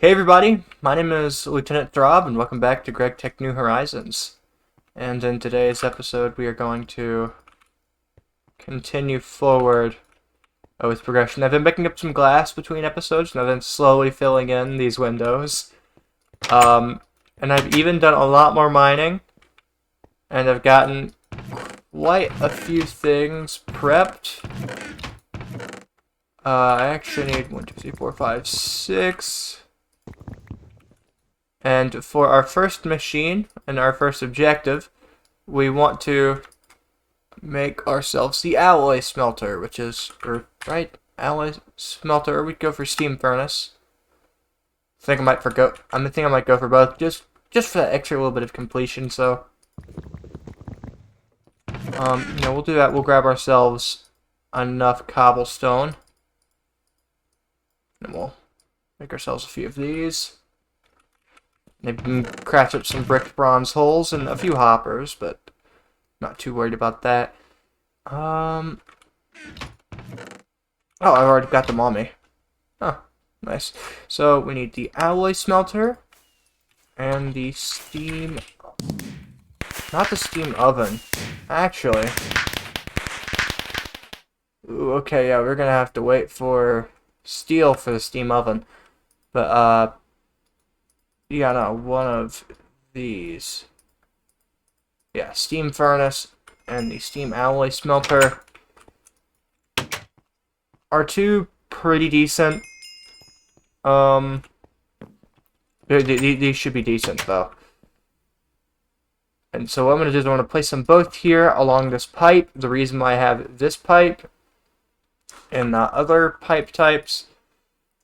Hey everybody, my name is LtThrob and welcome back to GregTech New Horizons. And in today's episode we are going to continue forward with progression. I've been picking up some glass between episodes and I've been slowly filling in these windows. And I've even done a lot more mining and I've gotten quite a few things prepped. I actually need 1, 2, 3, 4, 5, 6. And for our first machine and our first objective, we want to make ourselves the alloy smelter, which is, alloy smelter, or we'd go for steam furnace. I think I might go for both, just for that extra little bit of completion. So, we'll do that. We'll grab ourselves enough cobblestone, and we'll make ourselves a few of these. Maybe we can craft up some brick bronze holes and a few hoppers, but not too worried about that. Oh, I've already got them on me. Oh, nice. So we need the alloy smelter and the steam... Not the steam oven. Actually. Ooh, okay, yeah, we're gonna have to wait for steel for the steam oven. But, yeah, no, one of these. Yeah, steam furnace and the steam alloy smelter are two pretty decent. These should be decent, though. And so what I'm going to do is I want to place them both here along this pipe. The reason why I have this pipe and the other pipe types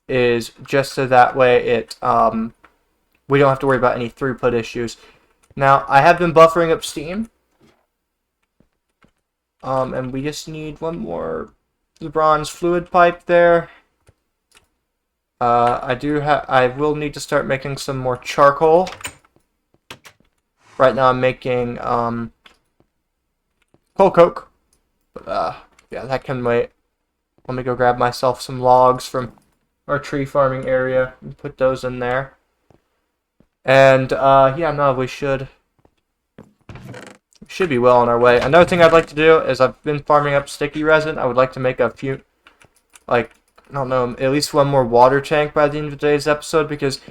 is just so that way it, we don't have to worry about any throughput issues. Now, I have been buffering up steam. And we just need one more bronze fluid pipe there. I will need to start making some more charcoal. Right now I'm making, coal coke. But, yeah, that can wait. Let me go grab myself some logs from our tree farming area and put those in there. And, yeah, no, we should be well on our way. Another thing I'd like to do is I've been farming up sticky resin. I would like to make a few, like, I don't know, at least one more water tank by the end of today's episode, because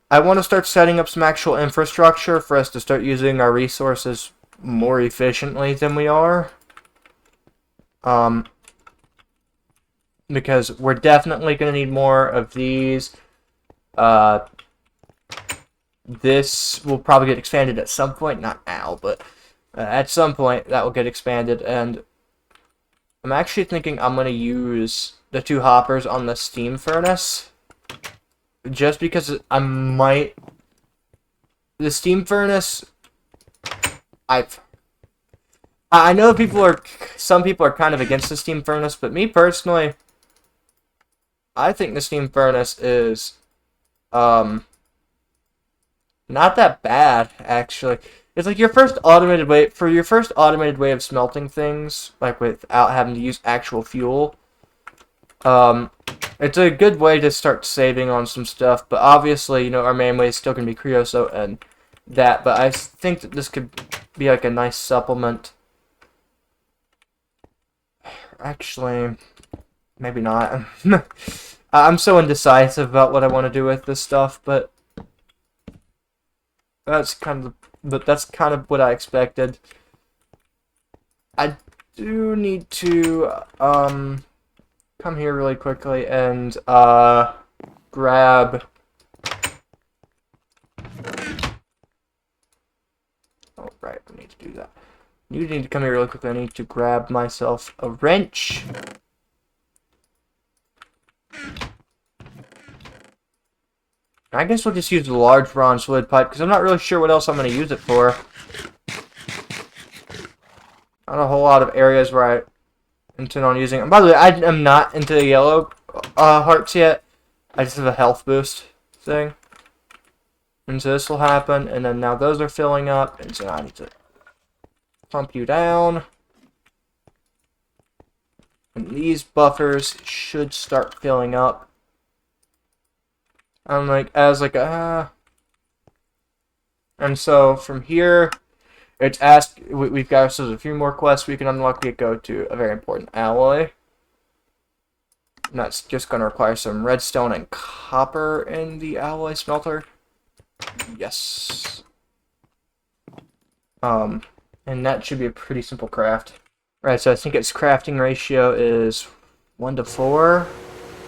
I want to start setting up some actual infrastructure for us to start using our resources more efficiently than we are. Because we're definitely going to need more of these. This will probably get expanded at some point, not now, but at some point that will get expanded, and I'm actually thinking I'm going to use the 2 hoppers on the steam furnace, just because the steam furnace, I know some people are kind of against the steam furnace, but me personally, I think the steam furnace is, not that bad, actually. It's like your first automated way of smelting things, like without having to use actual fuel. It's a good way to start saving on some stuff, but obviously, our main way is still going to be creosote and that, but I think that this could be like a nice supplement. Actually, maybe not. I'm so indecisive about what I want to do with this stuff, but that's kind of what I expected. I do need to come here really quickly and grab. Oh right, I need to do that. You need to come here really quickly. I need to grab myself a wrench. I guess we'll just use the large bronze fluid pipe, because I'm not really sure what else I'm going to use it for. Not a whole lot of areas where I intend on using it. By the way, I am not into the yellow hearts yet. I just have a health boost thing. And so this will happen, and then now those are filling up, and so I need to pump you down. And these buffers should start filling up. I'm like, as like a... And so, from here, it's asked... We've got ourselves a few more quests we can unlock. We go to a very important alloy. And that's just going to require some redstone and copper in the alloy smelter. Yes. And that should be a pretty simple craft. Right, so I think its crafting ratio is 1 to 4.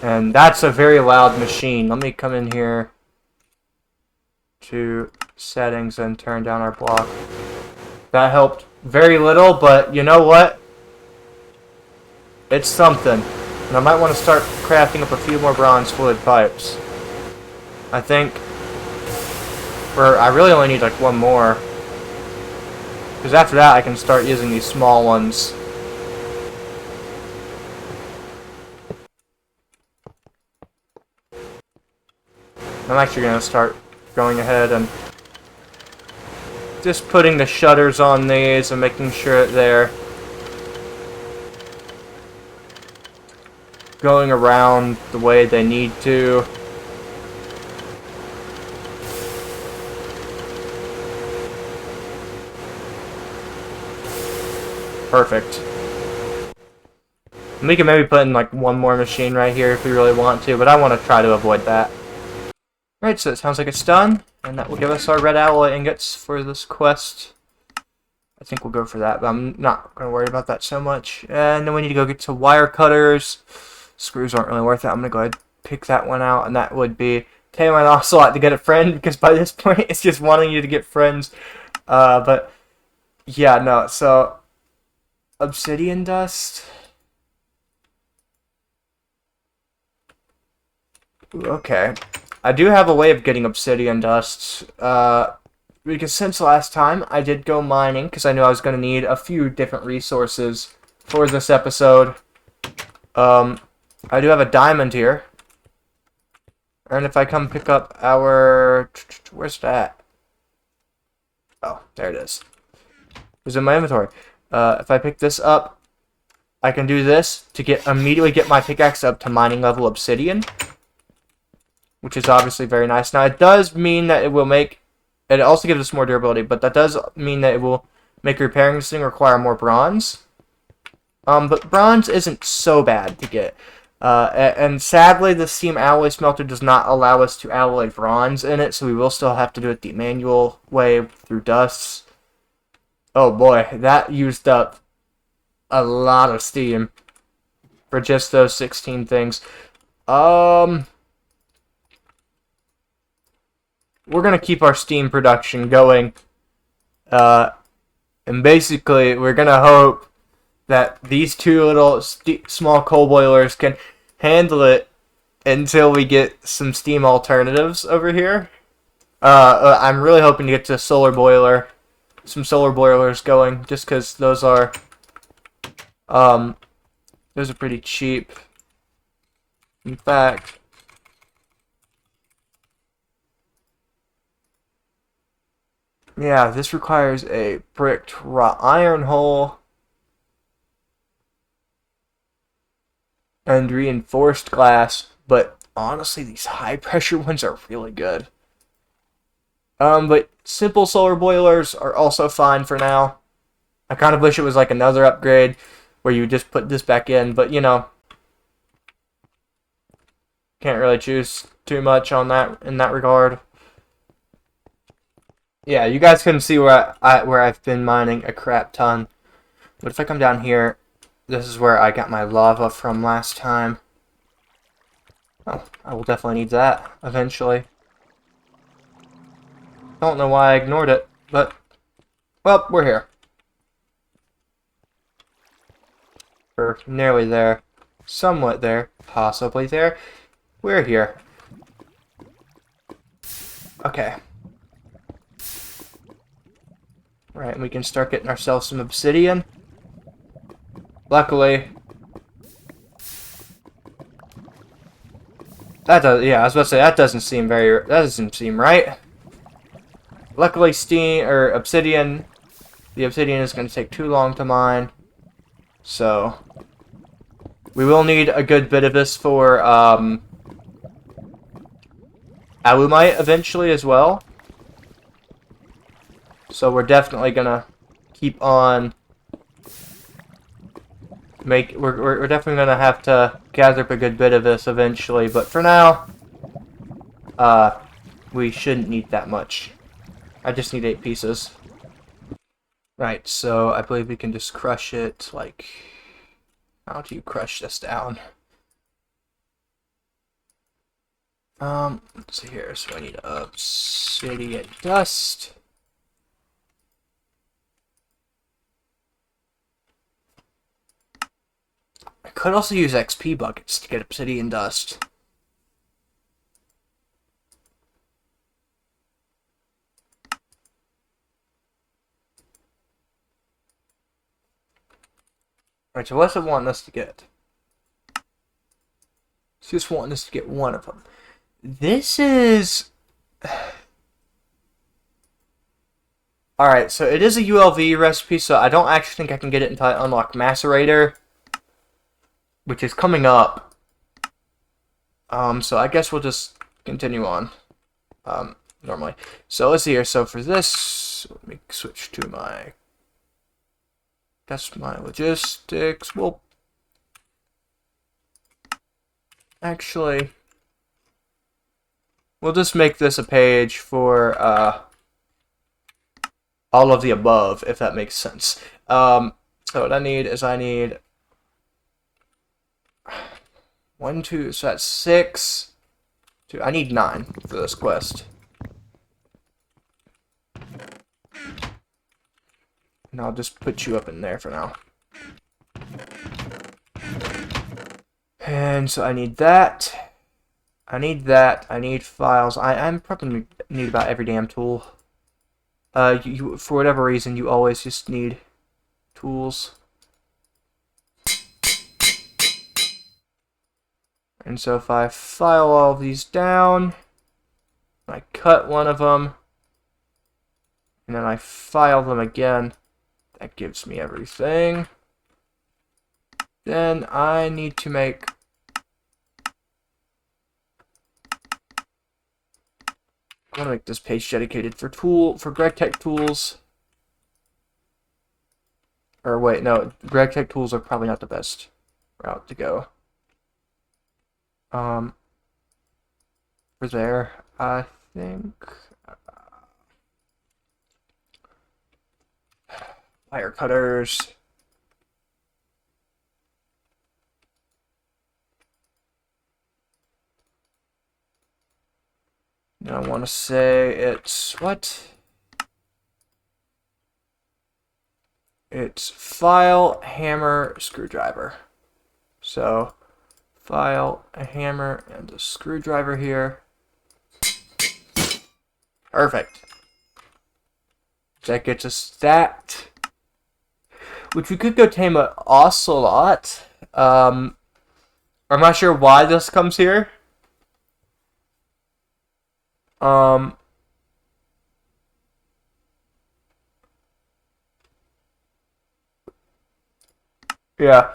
And that's a very loud machine. Let me come in here to settings and turn down our block. That helped very little, but you know what? It's something. And I might want to start crafting up a few more bronze fluid pipes. I think... I really only need like one more. Because after that I can start using these small ones. I'm actually going to start going ahead and just putting the shutters on these and making sure that they're going around the way they need to. Perfect. We can maybe put in like one more machine right here if we really want to, but I want to try to avoid that. Right, so it sounds like it's done, and that will give us our red alloy ingots for this quest. I think we'll go for that, but I'm not going to worry about that so much. And then we need to go get to wire cutters. Screws aren't really worth it. I'm going to go ahead and pick that one out, and that would be pay my ocelot to get a friend, because by this point it's just wanting you to get friends. But yeah, no, so obsidian dust. Ooh, okay. I do have a way of getting obsidian dust, because since last time I did go mining, because I knew I was going to need a few different resources for this episode. I do have a diamond here, and if I come pick up our... Where's that? Oh, there it is. It's in my inventory. If I pick this up, I can do this to immediately get my pickaxe up to mining level obsidian, which is obviously very nice. Now, it does mean that it will make... It also gives us more durability, but that does mean that it will make repairing this thing require more bronze. But bronze isn't so bad to get. And sadly, the steam alloy smelter does not allow us to alloy bronze in it, so we will still have to do it the manual way through dusts. Oh boy, that used up a lot of steam for just those 16 things. We're going to keep our steam production going. And basically, we're going to hope that these two little small coal boilers can handle it until we get some steam alternatives over here. I'm really hoping to get to some solar boilers going, just because those are pretty cheap. In fact... Yeah, this requires a bricked wrought iron hole and reinforced glass, but honestly, these high pressure ones are really good. But simple solar boilers are also fine for now. I kind of wish it was like another upgrade where you just put this back in, but you know, can't really choose too much on that in that regard. Yeah, you guys can see where I've been mining a crap ton. But if I come down here, this is where I got my lava from last time. Oh, I will definitely need that eventually. Don't know why I ignored it, but well, we're here. We're nearly there. Somewhat there. Possibly there. We're here. Okay. Right, and we can start getting ourselves some obsidian. Luckily, that does, yeah, I was about to say that doesn't seem right. Luckily, the obsidian is going to take too long to mine, so we will need a good bit of this for alumite eventually as well. So we're definitely gonna keep on we're definitely gonna have to gather up a good bit of this eventually, but for now, we shouldn't need that much. I just need 8 pieces. Right, so I believe we can just crush it, like, how do you crush this down? Let's see here, so I need obsidian dust. I could also use XP buckets to get obsidian dust. Alright, so what's it wanting us to get? It's just wanting us to get one of them. This is... Alright, so it is a ULV recipe, so I don't actually think I can get it until I unlock macerator, which is coming up. So I guess we'll just continue on normally. So let's see here. So for this, let me switch to my... That's my logistics. Well, actually, we'll just make this a page for all of the above, if that makes sense. So what I need is 1, 2, so that's 6. 2. I need 9 for this quest. And I'll just put you up in there for now. And so I need that. I need that. I need files. I'm probably need about every damn tool. For whatever reason, you always just need tools. And so if I file all of these down, I cut one of them, and then I file them again, that gives me everything. Then I need to make I'm gonna make this page dedicated for GregTech tools. Or wait, no, GregTech tools are probably not the best route to go. For there, I think wire cutters. And I want to say it's what? It's file, hammer, screwdriver. So file, a hammer, and a screwdriver here. Perfect. That gets us that. Which we could go tame an ocelot. I'm not sure why this comes here. Yeah.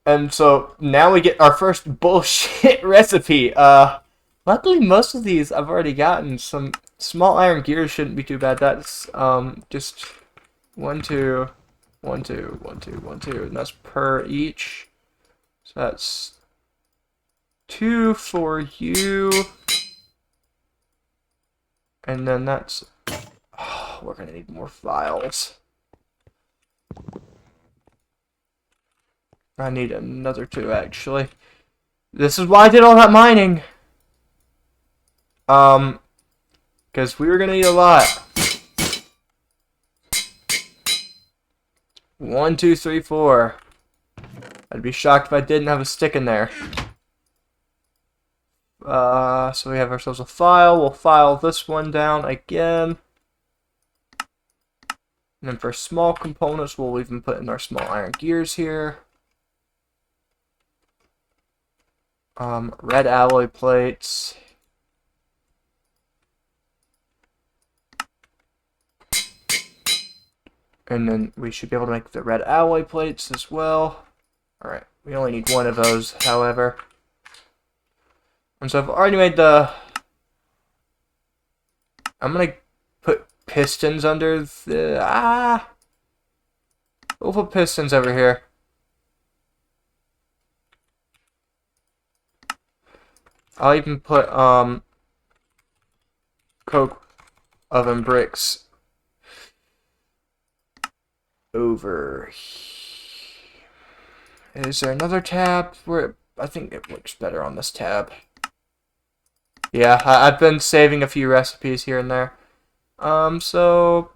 And so now we get our first bullshit recipe. Luckily most of these I've already gotten. Some small iron gears shouldn't be too bad. That's just 1, 2, 1, 2, 1, 2, 1, 2, and that's per each. So that's 2 for you. And then that's we're gonna need more files. I need another 2 actually. This is why I did all that mining. Because we were gonna need a lot. 1, 2, 3, 4. I'd be shocked if I didn't have a stick in there. So we have ourselves a file. We'll file this one down again. And then for small components, we'll even put in our small iron gears here. Red alloy plates. And then we should be able to make the red alloy plates as well. Alright, we only need 1 of those, however. And so I've already made the I'm gonna put pistons under the we'll put pistons over here. I'll even put coke oven bricks over here. Is there another tab where I think it looks better on this tab? Yeah, I've been saving a few recipes here and there. So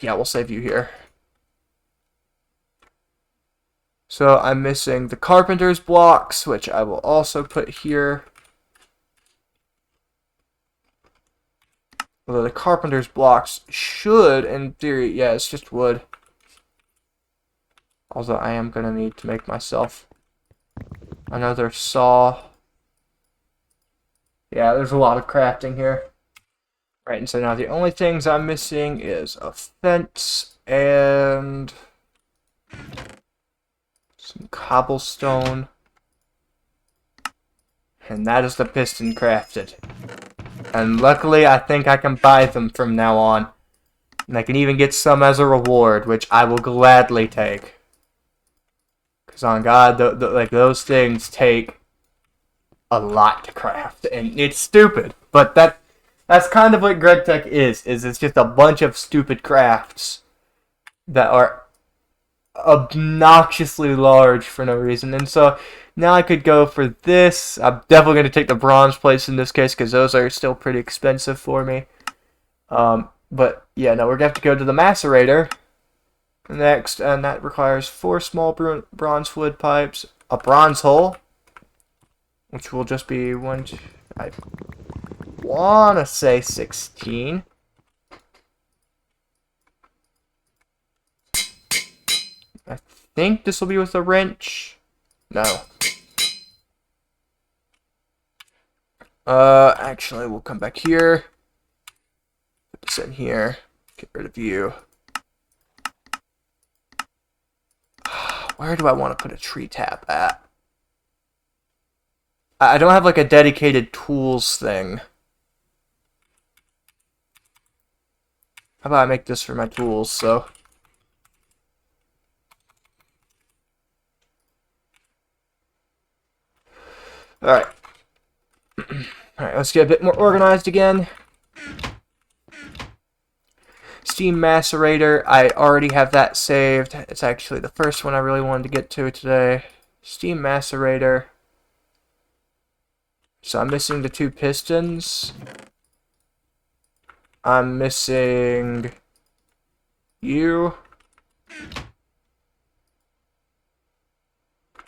yeah, we'll save you here. So I'm missing the carpenter's blocks, which I will also put here. Although the carpenter's blocks should, in theory, yeah, it's just wood. Although I am going to need to make myself another saw. Yeah, there's a lot of crafting here. Right, and so now the only things I'm missing is a fence and some cobblestone. And that is the piston crafted. And luckily, I think I can buy them from now on. And I can even get some as a reward, which I will gladly take. Because on God, like those things take a lot to craft. And it's stupid. But that's kind of what GregTech is it's just a bunch of stupid crafts that are obnoxiously large for no reason. And so now I could go for this. I'm definitely going to take the bronze plates in this case because those are still pretty expensive for me. But yeah, no, we're going to have to go to the macerator next, and that requires 4 small bronze wood pipes, a bronze hole, which will just be I want to say 16. I think this will be with a wrench. No. Actually, we'll come back here. Put this in here. Get rid of you. Where do I want to put a tree tap at? I don't have like a dedicated tools thing. How about I make this for my tools, so... Alright. Alright, let's get a bit more organized again. Steam macerator, I already have that saved. It's actually the first one I really wanted to get to today. Steam macerator. So I'm missing the 2 pistons. I'm missing you.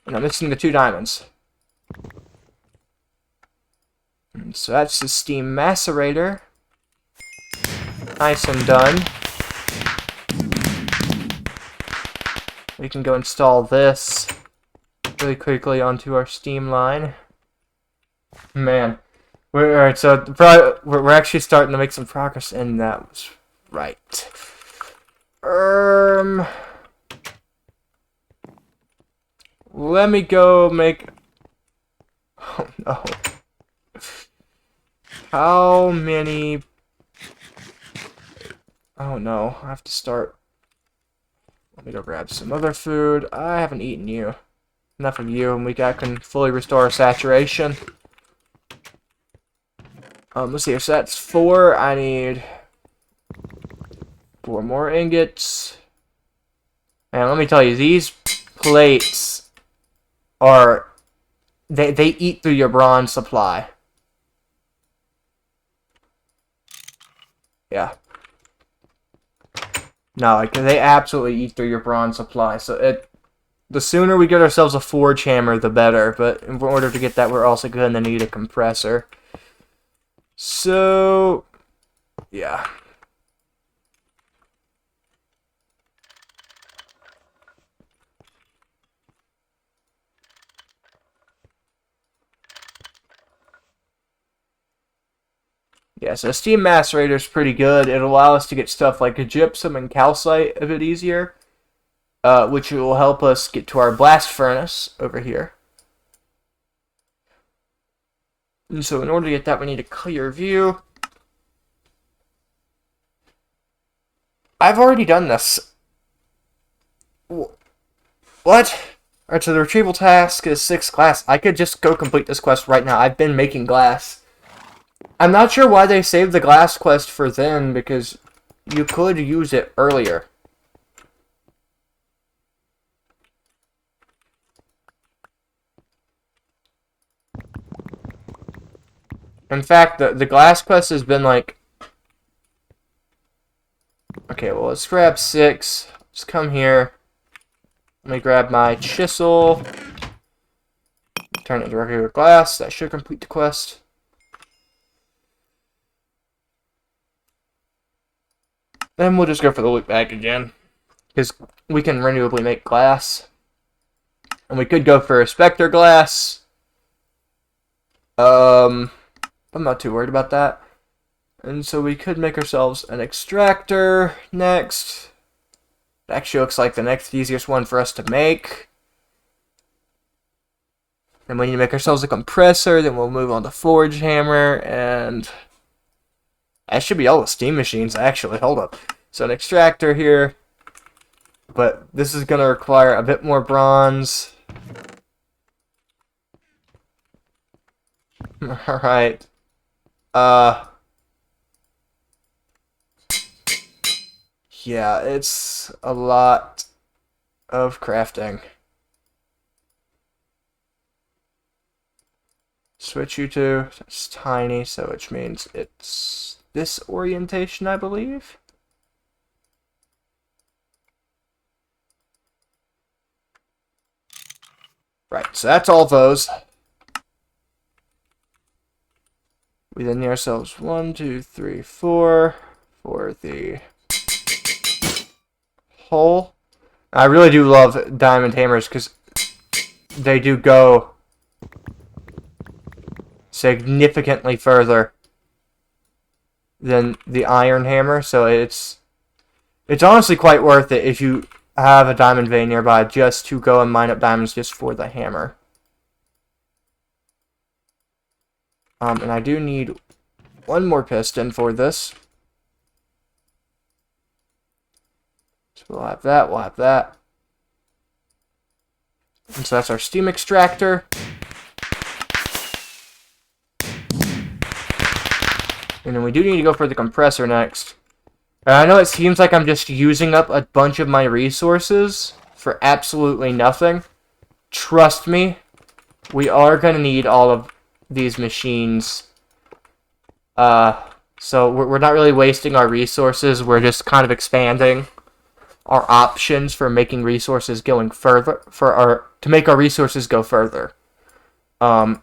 And I'm missing the 2 diamonds. And so that's the steam macerator. Nice and done. We can go install this really quickly onto our steam line. Man. Alright, so we're actually starting to make some progress, and that was right. Let me go make... Oh no. How many... Oh no, I have to start... Let me go grab some other food. I haven't eaten you. Enough of you, and we can fully restore our saturation. Let's see, so that's 4. I need 4 more ingots. And let me tell you, these plates are... They eat through your bronze supply. Yeah. No, like, they absolutely eat through your bronze supply. So the sooner we get ourselves a forge hammer, the better. But in order to get that, we're also going to need a compressor. So, yeah. Yeah, so steam macerator is pretty good. It'll allow us to get stuff like gypsum and calcite a bit easier, which will help us get to our blast furnace over here. And so in order to get that, we need a clear view. I've already done this. What? Alright, so the retrieval task is 6 glass. I could just go complete this quest right now. I've been making glass. I'm not sure why they saved the glass quest for then, because you could use it earlier. In fact, the glass quest has been like... Okay, well, let's grab 6. Let's come here. Let me grab my chisel. Turn it into regular glass. That should complete the quest. Then we'll just go for the loot bag again, because we can renewably make glass. And we could go for a Spectre glass. I'm not too worried about that. And so we could make ourselves an extractor next. It actually looks like the next easiest one for us to make. Then we need to make ourselves a compressor. Then we'll move on to forge hammer. And that should be all the steam machines, actually. Hold up. So an extractor here. But this is going to require a bit more bronze. Alright. Yeah, it's a lot of crafting. Switch you to, it's tiny, so which means it's this orientation, I believe. Right, so that's all those. We then need ourselves 1, 2, 3, 4 for the hole. I really do love diamond hammers because they do go significantly further than the iron hammer, so it's honestly quite worth it if you have a diamond vein nearby just to go and mine up diamonds just for the hammer. And I do need one more piston for this. So we'll have that, we'll have that. And so that's our steam extractor. And then we do need to go for the compressor next. And I know it seems like I'm just using up a bunch of my resources for absolutely nothing. Trust me, we are going to need all of these machines. So we're not really wasting our resources. We're just kind of expanding our options for making resources going further, to make our resources go further. And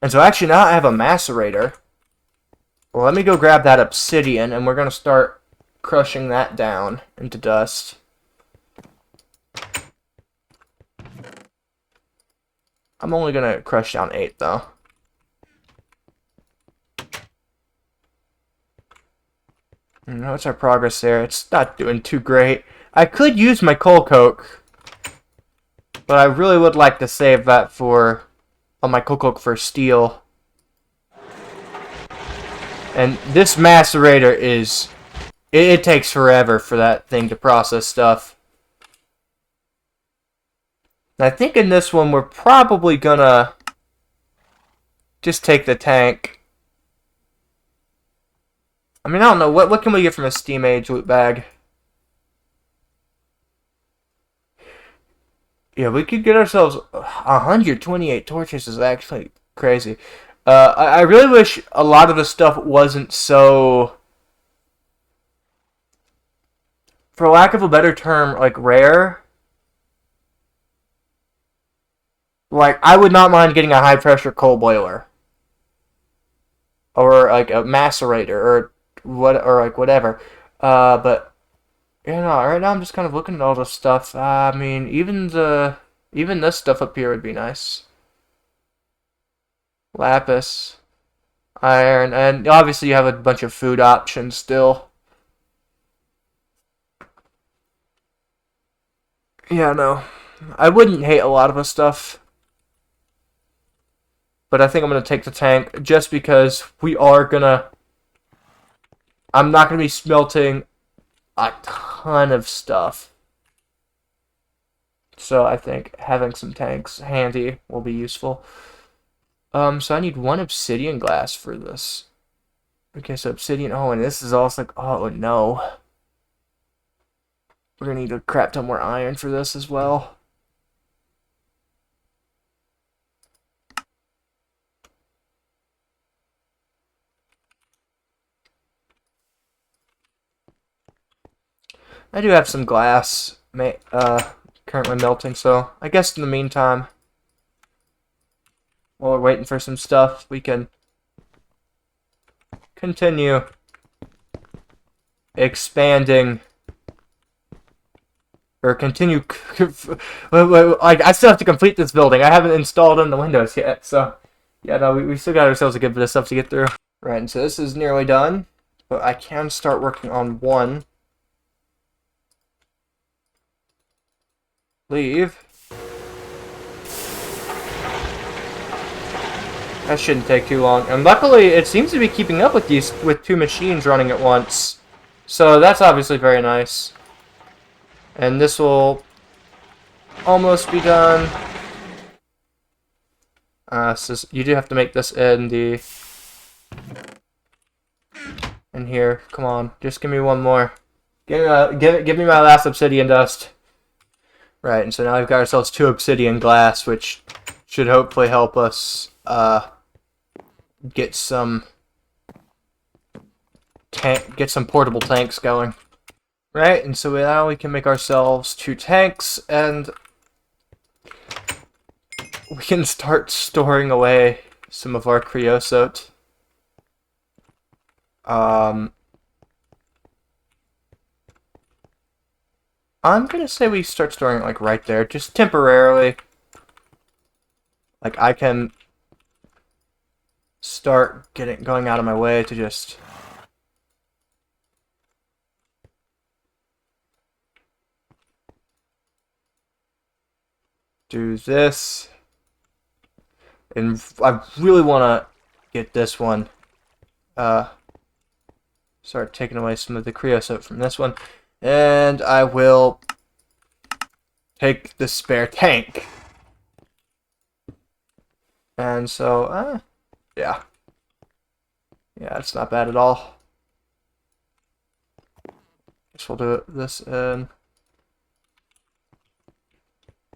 so actually now I have a macerator. Well, let me go grab that obsidian, and we're going to start crushing that down into dust. I'm only going to crush down 8, though. And what's our progress there? It's not doing too great. I could use my coal coke, but I really would like to save that for my coal coke for steel. And this macerator is... It takes forever for that thing to process stuff. And I think in this one we're probably gonna just take the tank. I mean, I don't know. What can we get from a Steam Age loot bag? Yeah, we could get ourselves 128 torches is actually crazy. I really wish a lot of the stuff wasn't so, for lack of a better term, like rare. Like, I would not mind getting a high pressure coal boiler. Or like a macerator or like whatever. But you know, right now I'm just kind of looking at all this stuff. I mean, even this stuff up here would be nice. Lapis, iron, and obviously you have a bunch of food options still. Yeah, no. I wouldn't hate a lot of the stuff. But I think I'm going to take the tank just because we are going to... I'm not going to be smelting a ton of stuff. So I think having some tanks handy will be useful. So I need 1 obsidian glass for this. Okay, so obsidian. Oh, and this is also like, oh no. We're gonna need a crap ton more iron for this as well. I do have some glass currently melting, so I guess in the meantime, while we're waiting for some stuff, we can continue expanding, or continue. I still have to complete this building. I haven't installed in the windows yet, so yeah, no, we still got ourselves a good bit of stuff to get through. Right, and so this is nearly done, but I can start working on one. Leave. That shouldn't take too long. And luckily, it seems to be keeping up with these, with 2 machines running at once. So that's obviously very nice. And this will almost be done. So you do have to make this in the... in here. Come on, just give me one more. Give me my last obsidian dust. Right, and so now we've got ourselves 2 obsidian glass, which should hopefully help us get some portable tanks going. Right, and so now we can make ourselves 2 tanks, and we can start storing away some of our creosote. I'm gonna say we start storing it like right there, just temporarily. Like I can start going out of my way to just do this. And I really want to get this one, start taking away some of the creosote from this one. And I will take the spare tank. And so, yeah. Yeah, it's not bad at all. Guess we'll do this in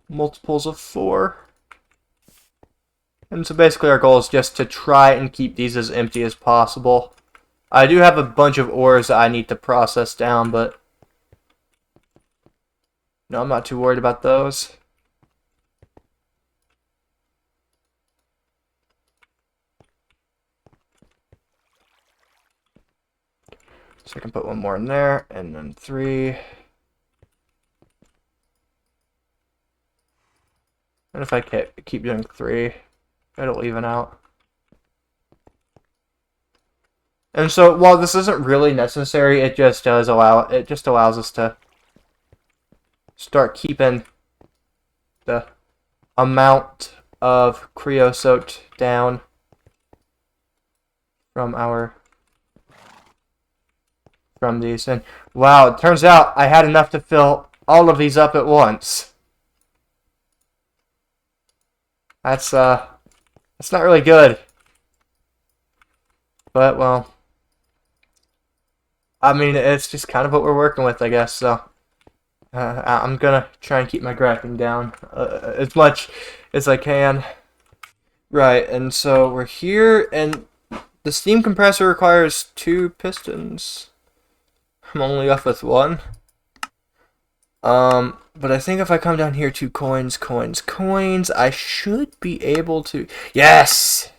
multiples of 4. And so basically our goal is just to try and keep these as empty as possible. I do have a bunch of ores that I need to process down, but no, I'm not too worried about those. So I can put one more in there, and then 3. And if I keep doing 3, it'll even out. And so while this isn't really necessary, it just allows us to start keeping the amount of creosote down from these. And wow, it turns out I had enough to fill all of these up at once. That's not really good. But well, I mean, it's just kind of what we're working with, I guess. So I'm gonna try and keep my grafting down as much as I can. Right, and so we're here, and the steam compressor requires 2 pistons. I'm only left with 1. But I think if I come down here to coins, I should be able to. Yes!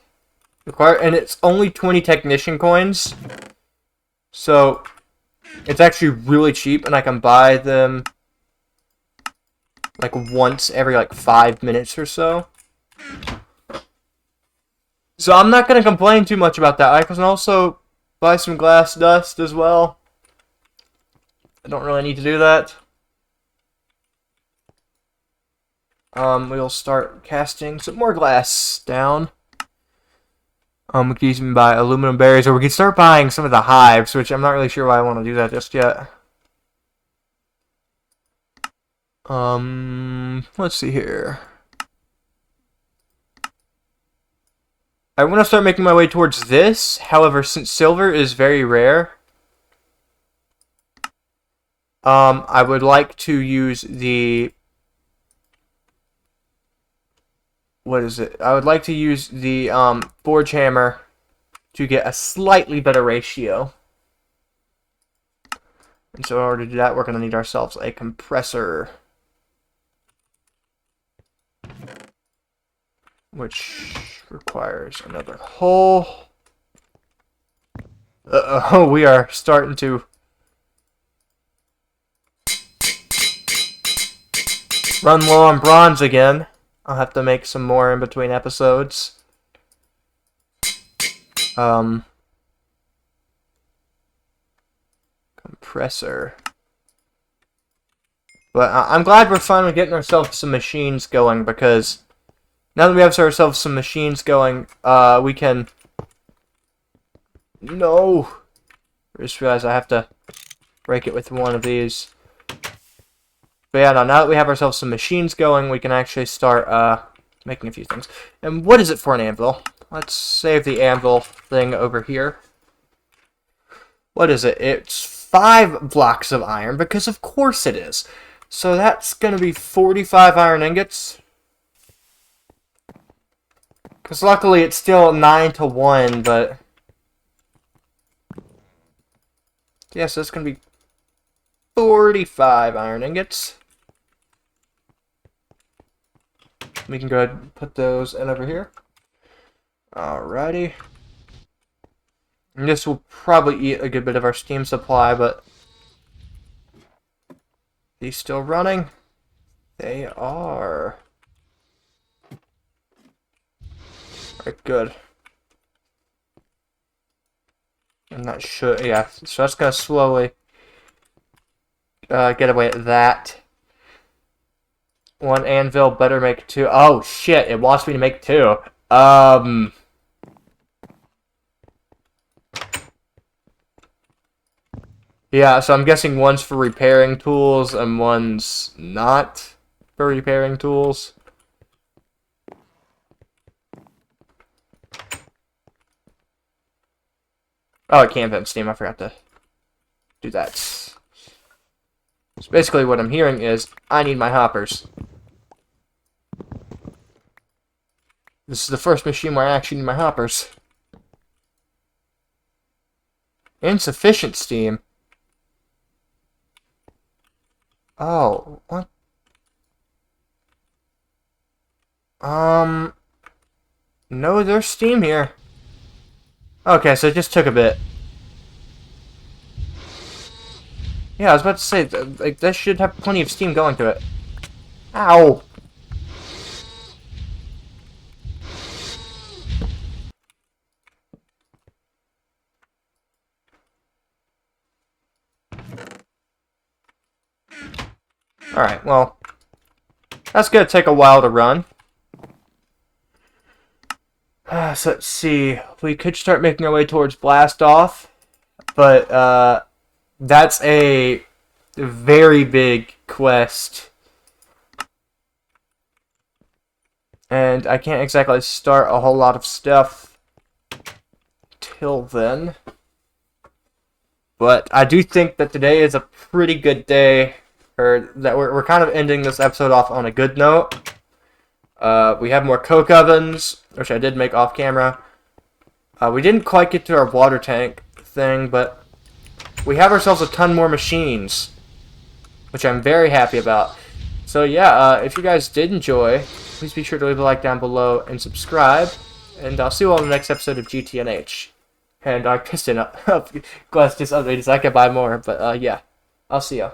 And it's only 20 technician coins. So it's actually really cheap, and I can buy them like once every like 5 minutes or so. So I'm not going to complain too much about that. I can also buy some glass dust as well. I don't really need to do that. We'll start casting some more glass down. We can even buy aluminum berries, or we can start buying some of the hives, which I'm not really sure why I want to do that just yet. Let's see here. I want to start making my way towards this. However, since silver is very rare, I would like to use the... What is it? I would like to use the forge hammer to get a slightly better ratio. And so in order to do that, we're going to need ourselves a compressor, which requires another hole. Uh-oh, we are starting to run low on bronze again. I'll have to make some more in between episodes. Compressor. But I'm glad we're finally getting ourselves some machines going, because now that we have ourselves some machines going, we can... No! I just realized I have to break it with one of these. But yeah, now that we have ourselves some machines going, we can actually start making a few things. And what is it for an anvil? Let's save the anvil thing over here. What is it? It's 5 blocks of iron, because of course it is. So that's going to be 45 iron ingots. Because luckily it's still 9 to 1, but... yeah, so it's going to be 45 iron ingots. We can go ahead and put those in over here. Alrighty. And this will probably eat a good bit of our steam supply, but... these still running? They are. Alright, good. And that should... yeah, so that's going to slowly get away at that. 1 anvil, better make 2. Oh, shit, it wants me to make 2. Yeah, so I'm guessing one's for repairing tools and one's not for repairing tools. Oh, it can't vent steam. I forgot to do that. So basically what I'm hearing is, I need my hoppers. This is the first machine where I actually need my hoppers. Insufficient steam. Oh, what? No, there's steam here. Okay, so it just took a bit. Yeah, I was about to say, like, this should have plenty of steam going to it. Ow! Alright, well, that's gonna take a while to run. So let's see, we could start making our way towards Blast Off, but that's a very big quest. And I can't exactly start a whole lot of stuff till then. But I do think that today is a pretty good day, or that we're kind of ending this episode off on a good note. We have more coke ovens, which I did make off camera. We didn't quite get to our water tank thing, but we have ourselves a ton more machines, which I'm very happy about. So yeah, if you guys did enjoy, please be sure to leave a like down below and subscribe. And I'll see you all in the next episode of GTNH. And our piston up. Glass just updated so I can buy more, but yeah, I'll see ya.